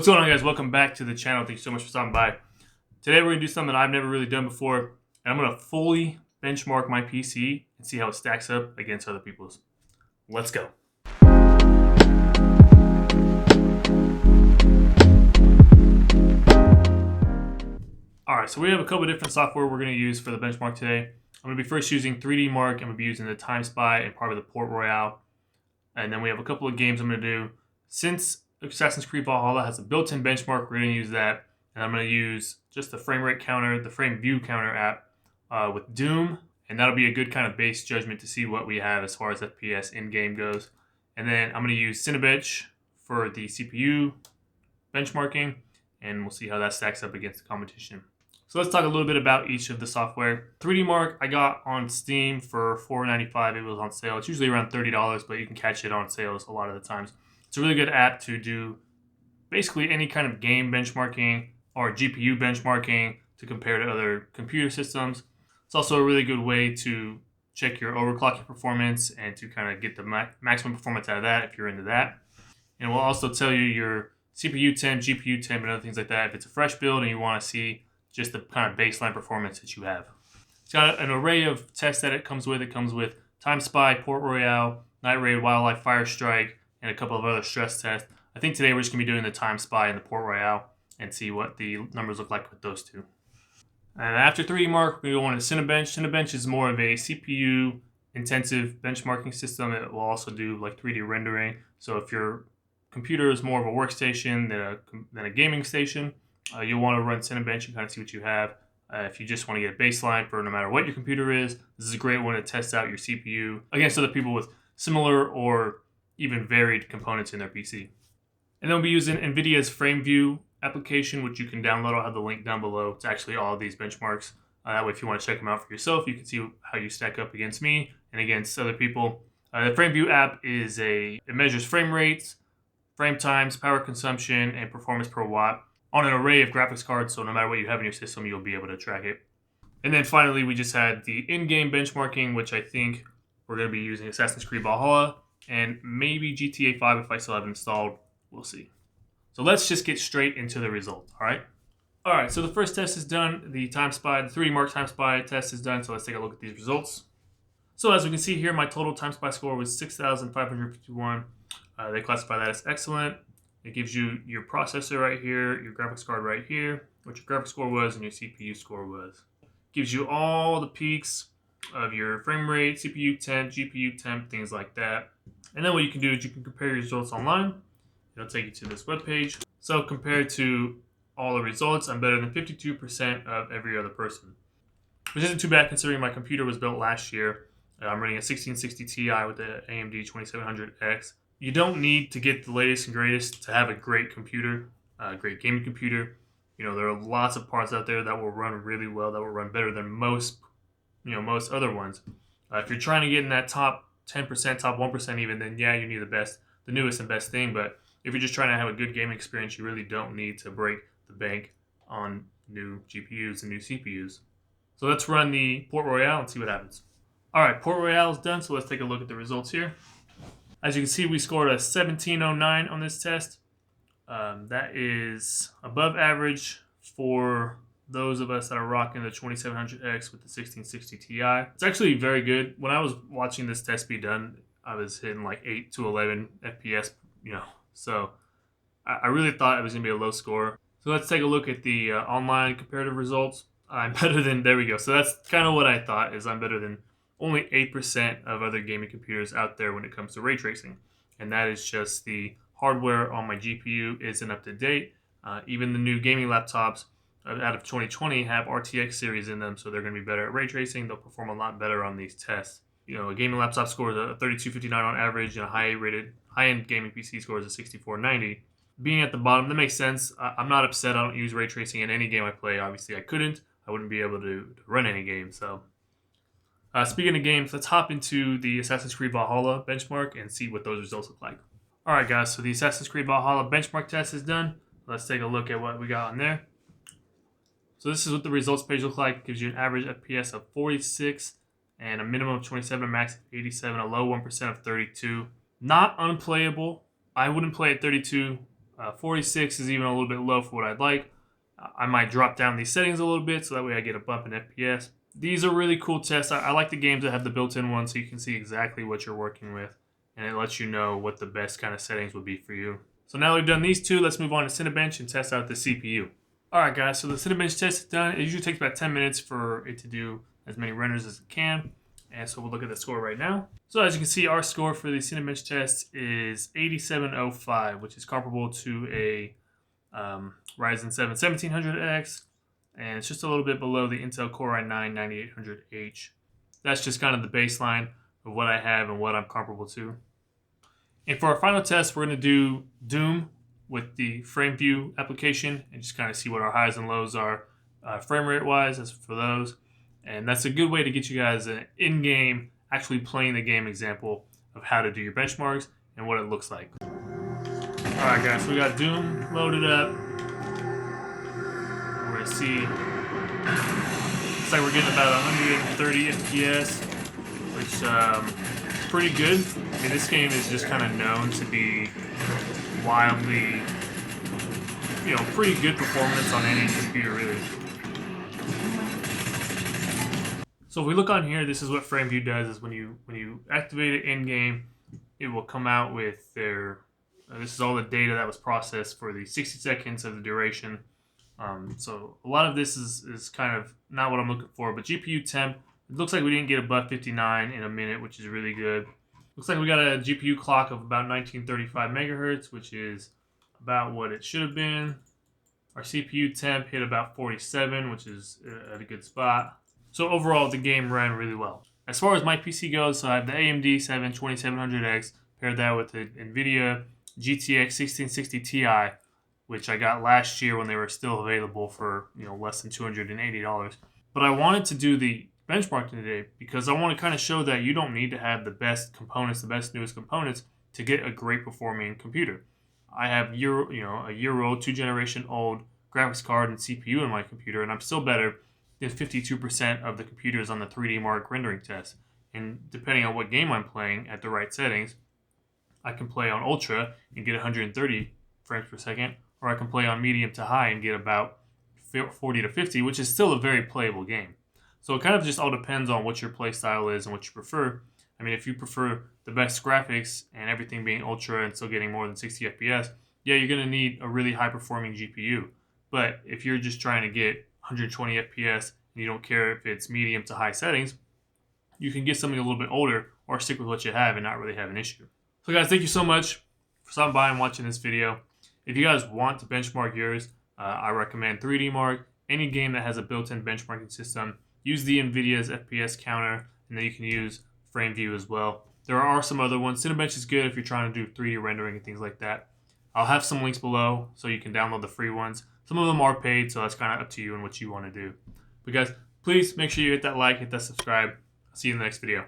What's going on, guys? Welcome back to the channel. Thank you so much for stopping by. Today we're going to do something I've never really done before, and I'm going to fully benchmark my PC and see how it stacks up against other people's. Let's go. Alright, so we have a couple of different software we're going to use for the benchmark today. I'm going to be first using 3DMark. I'm going to be using the TimeSpy and part of the Port Royale. And then we have a couple of games I'm going to do. Since Assassin's Creed Valhalla has a built-in benchmark, we're going to use that. And I'm going to use just the frame rate counter, the frame view counter app with Doom. And that'll be a good kind of base judgment to see what we have as far as FPS in-game goes. And then I'm going to use Cinebench for the CPU benchmarking. And we'll see how that stacks up against the competition. So let's talk a little bit about each of the software. 3DMark I got on Steam for $4.95. It was on sale. It's usually around $30, but you can catch it on sales a lot of the times. It's a really good app to do basically any kind of game benchmarking or GPU benchmarking to compare to other computer systems. It's also a really good way to check your overclocking performance and to kind of get the maximum performance out of that if you're into that. And it will also tell you your CPU temp, GPU temp, and other things like that. If it's a fresh build and you want to see just the kind of baseline performance that you have. It's got an array of tests that it comes with. It comes with TimeSpy, Port Royale, Night Raid, Wildlife, Firestrike, and a couple of other stress tests. I think today we're just going to be doing the TimeSpy and the Port Royale and see what the numbers look like with those two. And after 3DMark, we go on to Cinebench. Cinebench is more of a CPU-intensive benchmarking system. It will also do like 3D rendering. So if your computer is more of a workstation than a gaming station, you'll want to run Cinebench and kind of see what you have. If you just want to get a baseline for no matter what your computer is, this is a great one to test out your CPU against other people with similar or even varied components in their PC. And then we'll be using NVIDIA's FrameView application, which you can download. I'll have the link down below. It's actually all of these benchmarks. That way, if you want to check them out for yourself, you can see how you stack up against me and against other people. The FrameView app it measures frame rates, frame times, power consumption, and performance per watt on an array of graphics cards, so no matter what you have in your system, you'll be able to track it. And then finally, we just had the in-game benchmarking, which I think we're going to be using Assassin's Creed Valhalla and maybe GTA 5 if I still have it installed. We'll see. So let's just get straight into the results, all right? All right, so the first test is done. The 3DMark TimeSpy test is done, so let's take a look at these results. So as we can see here, my total TimeSpy score was 6,551. They classify that as excellent. It gives you your processor right here, your graphics card right here, what your graphics score was, and your CPU score was. It gives you all the peaks of your frame rate, CPU temp, GPU temp, things like that. And then what you can do is you can compare your results online. It'll take you to this webpage. So compared to all the results, I'm better than 52% of every other person, which isn't too bad considering my computer was built last year. I'm running a 1660 Ti with the AMD 2700X. You don't need to get the latest and greatest to have a great computer, a great gaming computer. You know, there are lots of parts out there that will run really well, that will run better than most other ones. If you're trying to get in that top 10%, top 1% even, then yeah, you need the newest and best thing. But if you're just trying to have a good gaming experience, you really don't need to break the bank on new GPUs and new CPUs. So let's run the Port Royale and see what happens. All right, Port Royale is done, so let's take a look at the results here. As you can see, we scored a 1709 on this test. That is above average for those of us that are rocking the 2700X with the 1660 Ti. It's actually very good. When I was watching this test be done, I was hitting like 8 to 11 FPS, So I really thought it was going to be a low score. So let's take a look at the online comparative results. I'm better than, there we go. So that's kind of what I thought, is I'm better than only 8% of other gaming computers out there when it comes to ray tracing. And that is just the hardware on my GPU isn't up to date. Even the new gaming laptops out of 2020 have RTX series in them, so they're going to be better at ray tracing. They'll perform a lot better on these tests. A gaming laptop scores a 3259 on average, and a high-end gaming PC scores a 6490. Being at the bottom, that makes sense. I'm not upset. I don't use ray tracing in any game I play. Obviously, I couldn't. I wouldn't be able to run any game, so... speaking of games, let's hop into the Assassin's Creed Valhalla benchmark and see what those results look like. Alright guys, so the Assassin's Creed Valhalla benchmark test is done. Let's take a look at what we got on there. So this is what the results page looks like. It gives you an average FPS of 46 and a minimum of 27, a max of 87, a low 1% of 32. Not unplayable. I wouldn't play at 32 46 is even a little bit low for what I'd like. I might drop down these settings a little bit so that way I get a bump in FPS. These are really cool tests. I like the games that have the built-in ones so you can see exactly what you're working with, and it lets you know what the best kind of settings would be for you. So now we've done these two, let's move on to Cinebench and test out the CPU. Alright guys, so the Cinebench test is done. It usually takes about 10 minutes for it to do as many renders as it can. And so we'll look at the score right now. So as you can see, our score for the Cinebench test is 8705, which is comparable to a Ryzen 7 1700X, and it's just a little bit below the Intel Core i9 9800H. That's just kind of the baseline of what I have and what I'm comparable to. And for our final test, we're going to do Doom with the frame view application and just kind of see what our highs and lows are frame rate wise as for those. And that's a good way to get you guys an in-game, actually playing the game example of how to do your benchmarks and what it looks like. Alright guys, so we got Doom loaded up. We're going to see, looks like we're getting about 130 FPS, which is pretty good. I mean, this game is just kind of known to be wildly, pretty good performance on any computer really. So if we look on here, this is what FrameView does, is when you activate it in-game, it will come out with their, this is all the data that was processed for the 60 seconds of the duration. So a lot of this is kind of not what I'm looking for, but GPU temp, it looks like we didn't get above 59 in a minute, which is really good. Looks like we got a GPU clock of about 1935 megahertz, which is about what it should have been. Our CPU temp hit about 47, which is at a good spot. So overall, the game ran really well. As far as my PC goes, so I have the AMD 7 2700X, paired that with the NVIDIA GTX 1660 Ti, which I got last year when they were still available for less than $280. But I wanted to do the benchmarking today because I want to kind of show that you don't need to have the best components, the best newest components to get a great performing computer. I have a year old, 2-generation old graphics card and CPU in my computer, and I'm still better than 52% of the computers on the 3DMark rendering test. And depending on what game I'm playing at the right settings, I can play on ultra and get 130 frames per second, or I can play on medium to high and get about 40 to 50, which is still a very playable game. So it kind of just all depends on what your play style is and what you prefer. I mean, if you prefer the best graphics and everything being ultra and still getting more than 60 FPS, yeah, you're going to need a really high performing GPU. But if you're just trying to get 120 FPS and you don't care if it's medium to high settings, you can get something a little bit older or stick with what you have and not really have an issue. So guys, thank you so much for stopping by and watching this video. If you guys want to benchmark yours, I recommend 3DMark. Any game that has a built-in benchmarking system, use the NVIDIA's FPS counter, and then you can use FrameView as well. There are some other ones. Cinebench is good if you're trying to do 3D rendering and things like that. I'll have some links below so you can download the free ones. Some of them are paid, so that's kind of up to you and what you want to do. But guys, please make sure you hit that like, hit that subscribe. I'll see you in the next video.